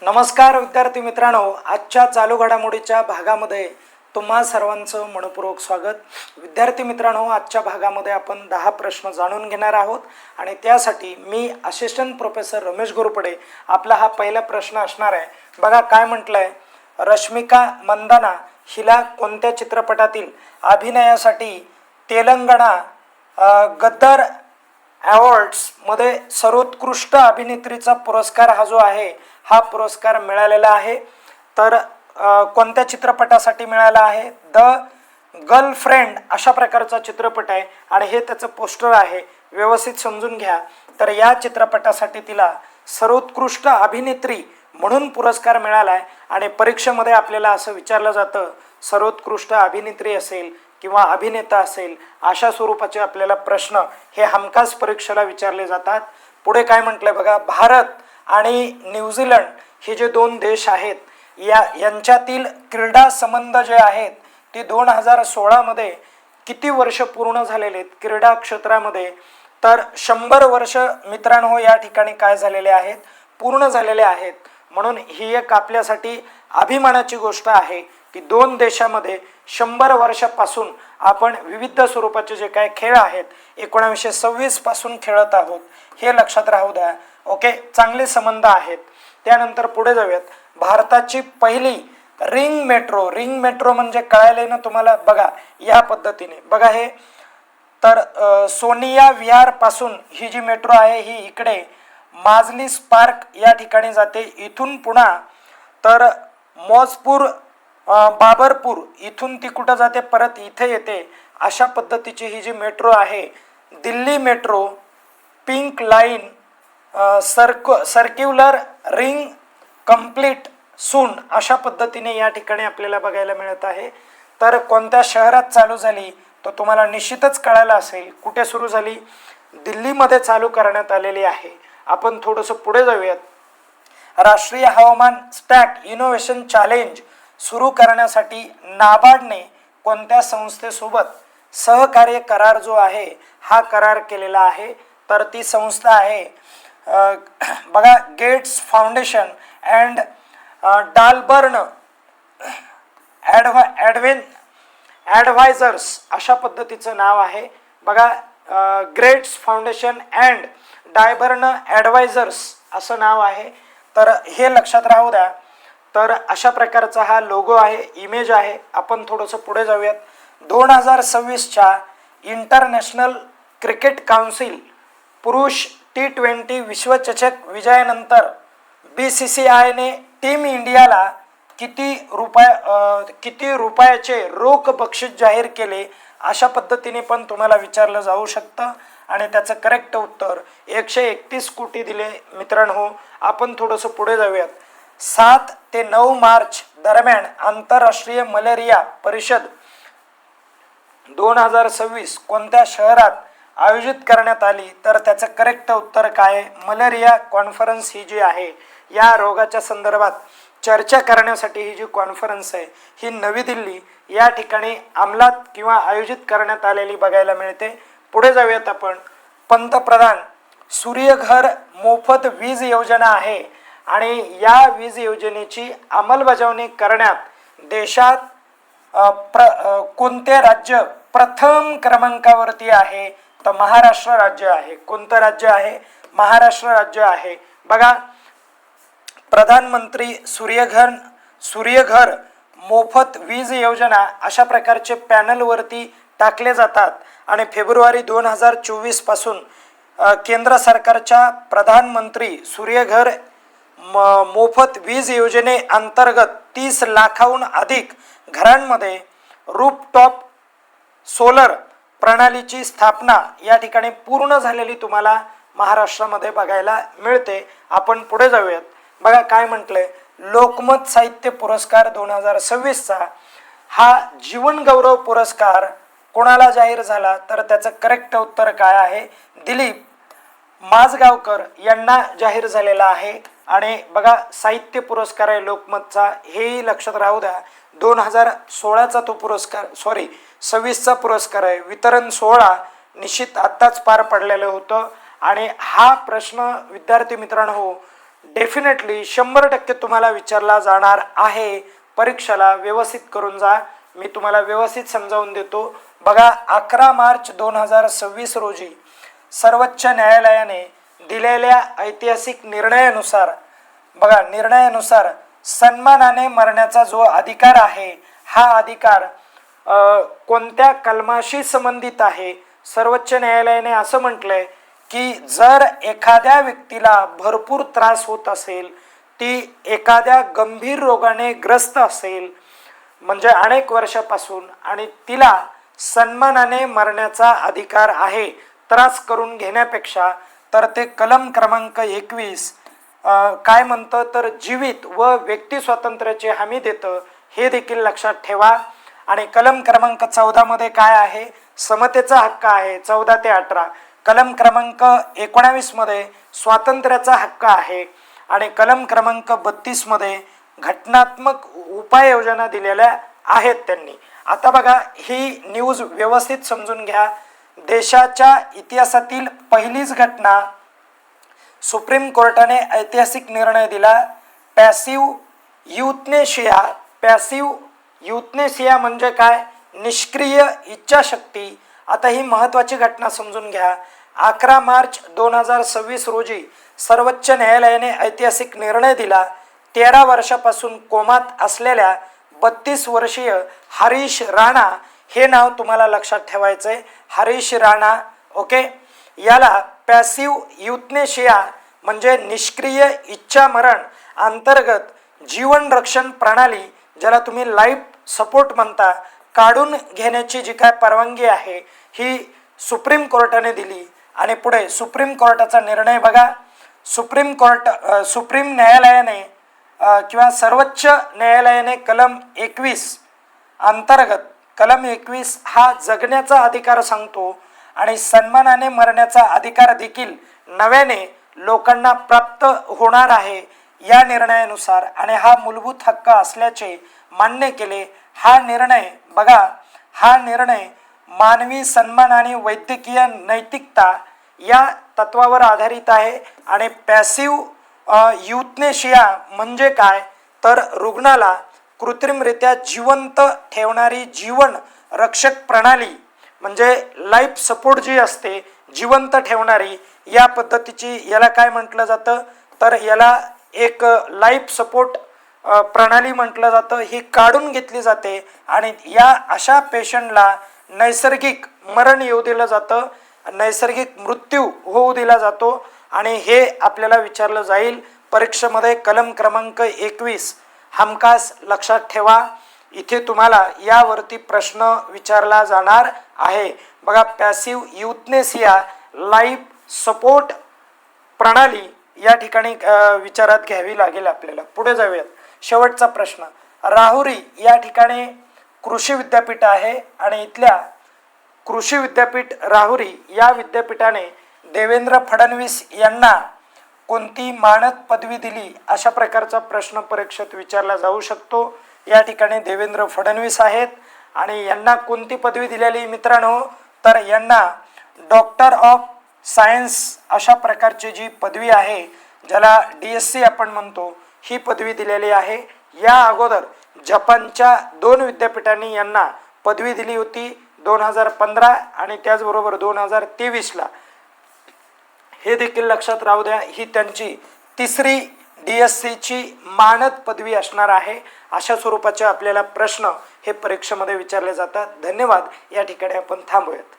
नमस्कार विद्यार्थी मित्रांनो, आजच्या चालू घडामोडीच्या भागामध्ये तुम्हा सर्वांचं मनपूर्वक स्वागत। विद्यार्थी मित्रांनो, आजच्या भागामध्ये आपण 10 प्रश्न जाणून घेणार आहोत आणि त्यासाठी मी असिस्टंट प्रोफेसर रमेश गोरपडे आपला हा पहिला प्रश्न असणार आहे। बघा काय म्हटलंय, रश्मिका मंदाना हिला कोणत्या चित्रपटातील अभिनयासाठी तेलंगणा गद्दार अवॉर्ड्स मध्ये सर्वोत्कृष्ट अभिनेत्रीचा पुरस्कार हा जो आहे हा पुरस्कार मिळालेला आहे। तर कोणत्या चित्रपटासाठी मिळाला आहे? द गर्लफ्रेंड अशा प्रकारचा चित्रपट आहे आणि हे त्याचं पोस्टर आहे, व्यवस्थित समजून घ्या। तर या चित्रपटासाठी तिला सर्वोत्कृष्ट अभिनेत्री म्हणून पुरस्कार मिळाला आहे आणि परीक्षेमध्ये आपल्याला असं विचारलं जातं, सर्वोत्कृष्ट अभिनेत्री असेल किंवा अभिनेता असेल अशा स्वरूपाचे आपल्याला प्रश्न हे हमखास परीक्षेला विचारले जातात। पुढे काय म्हटलंय बघा, भारत आणि न्यूझीलंड हे जे दोन देश आहेत यांच्यातील क्रीडा संबंध जे आहेत ते 2016 मध्ये किती वर्ष पूर्ण झालेले आहेत क्रीडा क्षेत्रामध्ये? तर 100 वर्ष मित्रांनो या ठिकाणी काय झालेले आहेत, पूर्ण झालेले आहेत। म्हणून ही एक आपल्यासाठी अभिमानाची गोष्ट आहे की दोन देशामध्ये 100 वर्षापासून आपण विविध स्वरूपाचे जे काय खेळ आहेत 1926 पासून खेळत आहोत, हे लक्षात राहू द्या। ओके, चांगले संबंध आहेत। त्यानंतर पुढे जाऊयात, भारताची पहिली रिंग मेट्रो म्हणजे कळाले ना तुम्हाला? बघा या पद्धतीने बघा हे, तर सोनिया विहार पासून ही जी मेट्रो आहे ही इकडे माजलीस पार्क या ठिकाणी जाते, इथून पुन्हा तर मौजपूर बाबरपूर इथून ती कुठं जाते, परत इथे येते। अशा पद्धतीची ही जी मेट्रो आहे, Delhi metro, pink line, circular ring complete soon अशा पद्धतीने या ठिकाणी आपल्याला बघायला मिळत आहे। तर कोणत्या शहरात चालू झाली तो तुम्हाला निश्चितच कळायला असेल। कुठे सुरू झाली? दिल्लीमध्ये चालू करण्यात आलेली आहे। आपण थोडंसं पुढे जाऊयात, राष्ट्रीय हवामान स्टॅक इनोव्हेशन चॅलेंज सुरू करण्यासाठी नाबार्डने कोणत्या संस्थेसोबत सहकार्य करार जो आहे हा करार केलेला आहे? तर ती संस्था आहे बघा गेट्स फाउंडेशन अँड डालबर्न ॲडवायझर्स अशा पद्धतीचं नाव आहे। बघा ग्रेट्स फाउंडेशन अँड डायबर्न ॲडवायझर्स असं नाव आहे। तर हे लक्षात राहू द्या। तर अशा प्रकारचा हा लोगो आहे, इमेज आहे। आपण थोडंसं पुढे जाऊयात, 2026च्या इंटरनॅशनल क्रिकेट काउन्सिल पुरुष T20 विश्वचषक विजयानंतर BCCIने टीम इंडियाला किती रुपयाचे रोख बक्षीस जाहीर केले अशा पद्धतीने पण तुम्हाला विचारलं जाऊ शकतं आणि त्याचं करेक्ट उत्तर 131 कोटी दिले मित्रांनो। आपण थोडंसं पुढे जाऊयात, 7 ते 9 मार्च दरम्यान आंतरराष्ट्रीय मलेरिया परिषद 2026 कोणत्या शहरात आयोजित करण्यात आली? तर त्याचं करेक्ट उत्तर काय आहे? मलेरिया कॉन्फरन्स ही जी आहे या रोगाच्या संदर्भात चर्चा करण्यासाठी ही जी कॉन्फरन्स आहे ही नवी दिल्ली या ठिकाणी अंमलात किंवा आयोजित करण्यात आलेली बघायला मिळते। पुढे जाऊयात आपण, पंतप्रधान सूर्यघर मोफत वीज योजना आहे आणि या वीज योजनेची अंमलबजावणी करण्यात देशात कोणते राज्य प्रथम क्रमांकावरती आहे? तर महाराष्ट्र राज्य आहे। कोणतं राज्य आहे? महाराष्ट्र राज्य आहे। बघा प्रधानमंत्री सूर्यघर मोफत वीज योजना अशा प्रकारचे पॅनलवरती टाकले जातात आणि फेब्रुवारी 2024 पासून केंद्र सरकारच्या प्रधानमंत्री सूर्यघर मोफत वीज योजने अंतर्गत 30 लाखाहून अधिक घरांमध्ये रूफटॉप सोलर प्रणालीची स्थापना या ठिकाणी पूर्ण झालेली तुम्हाला महाराष्ट्रामध्ये बघायला मिळते। आपण पुढे जाऊयात, बघा काय म्हटलंय, लोकमत साहित्य पुरस्कार 2026चा हा जीवन गौरव पुरस्कार कोणाला जाहीर झाला? तर त्याचं करेक्ट उत्तर काय आहे? दिलीप माजगावकर यांना जाहीर झालेला आहे। आणि बघा साहित्य पुरस्कार आहे लोकमतचा, हेही लक्षात राहू द्या। 2016चा तो पुरस्कार 26चा पुरस्कार आहे। वितरण सोहळा निश्चित आत्ताच पार पडलेलं होतं आणि हा प्रश्न विद्यार्थी मित्रांनो डेफिनेटली 100% तुम्हाला विचारला जाणार आहे. परीक्षेला व्यवस्थित करून जा, मी तुम्हाला व्यवस्थित समजावून देतो. बघा 11 मार्च 2026 रोजी सर्वोच्च न्यायालयाने दिलेल्या ऐतिहासिक निर्णयानुसार, बघा निर्णयानुसार सन्मानाने मरण्याचा जो अधिकार आहे, हा अधिकार कोणत्या कलमाशी संबंधित आहे? सर्वोच्च न्यायालयाने असं म्हटलंय की जर एखाद्या व्यक्तीला भरपूर त्रास होत असेल, ती एखाद्या गंभीर रोगाने ग्रस्त असेल म्हणजे अनेक वर्षापासून, आणि तिला सन्मानाने मरण्याचा अधिकार आहे त्रास करून घेण्यापेक्षा, तर ते कलम क्रमांक 21 काय म्हणतं तर जीवित व व्यक्ती स्वातंत्र्याची हमी देतं, हे देखील लक्षात ठेवा. आणि कलम क्रमांक 14 मध्ये काय आहे? समतेचा हक्क आहे 14 ते 18. कलम क्रमांक 19 मध्ये स्वातंत्र्याचा हक्क आहे आणि कलम क्रमांक 32 मध्ये घटनात्मक उपाययोजना दिलेल्या आहेत त्यांनी. आता बघा ही न्यूज व्यवस्थित समजून घ्या. देशाच्या इतिहासातील पहिलीच घटना, सुप्रीम कोर्टाने ऐतिहासिक निर्णय दिला. पॅसिव्ह युथनेशिया. पॅसिव्ह युथनेशिया म्हणजे काय? निष्क्रिय इच्छाशक्ती. आता ही महत्त्वाची घटना समजून घ्या. 11 मार्च 2026 रोजी सर्वोच्च न्यायालयाने ऐतिहासिक निर्णय दिला. 13 वर्षापासून कोमात असलेल्या 32 वर्षीय हरीश राणा, हे नाव तुम्हाला लक्षात ठेवायचंय, हरीश राणा. ओके, याला पॅसिव्ह युथनेशिया म्हणजे निष्क्रिय इच्छा मरण अंतर्गत जीवन रक्षण प्रणाली, ज्याला तुम्ही लाईफ सपोर्ट म्हणता, काढून घेण्याची जी काय परवानगी आहे ही सुप्रीम कोर्टाने दिली. आणि पुढे सुप्रीम कोर्टाचा निर्णय बघा. सुप्रीम न्यायालयाने किंवा सर्वोच्च न्यायालयाने कलम 21 अंतर्गत, कलम 21 हा जगण्याचा अधिकार सांगतो आणि सन्मानाने मरण्याचा अधिकार देखील नव्याने लोकांना प्राप्त होणार आहे या निर्णयानुसार, आणि हा मूलभूत हक्क असल्याचे मान्य केले. हा निर्णय बघा, हा निर्णय मानवी सन्मान आणि वैद्यकीय नैतिकता या तत्वावर आधारित आहे. आणि पॅसिव्ह युथनेशिया म्हणजे काय तर रुग्णाला कृत्रिमरित्या जिवंत ठेवणारी जीवन रक्षक प्रणाली, म्हणजे लाईफ सपोर्ट जी असते जिवंत ठेवणारी, या पद्धतीची याला काय म्हटलं जातं तर याला एक लाईफ सपोर्ट प्रणाली म्हटलं जातं. ही काढून घेतली जाते आणि या अशा पेशंटला नैसर्गिक मरण येऊ दिलं जातं, नैसर्गिक मृत्यू होऊ दिला जातो. आणि हे आपल्याला विचारलं जाईल परीक्षेमध्ये. कलम क्रमांक 21 हमखास लक्षात ठेवा, इथे तुम्हाला यावरती प्रश्न विचारला जाणार आहे. बघा पॅसिव्ह युथनेसिया लाईफ सपोर्ट प्रणाली या ठिकाणी विचारात घ्यावी लागेल आपल्याला. पुढे जाऊयात. शेवटचा प्रश्न. राहुरी या ठिकाणी कृषी विद्यापीठ आहे आणि इथल्या कृषी विद्यापीठ राहुरी या विद्यापीठाने देवेंद्र फडणवीस यांना कोणती मानद पदवी दिली, अशा प्रकारचा प्रश्न परीक्षेत विचारला जाऊ शकतो. या ठिकाणी देवेंद्र फडणवीस आहेत आणि यांना कोणती पदवी दिलेली मित्रांनो तर यांना डॉक्टर ऑफ सायन्स अशा प्रकारची जी पदवी आहे, ज्याला DSc आपण म्हणतो, ही पदवी दिलेली आहे. या अगोदर जपानच्या 2 विद्यापीठांनी यांना पदवी दिली होती 2015 आणि त्याचबरोबर 2023ला. हे देखील लक्षात राहू द्या, ही त्यांची तिसरी DScची मानद पदवी असणार आहे. अशा स्वरूपाचे आपल्याला प्रश्न हे परीक्षेमध्ये विचारले जातात. धन्यवाद. या ठिकाणी आपण थांबूयात.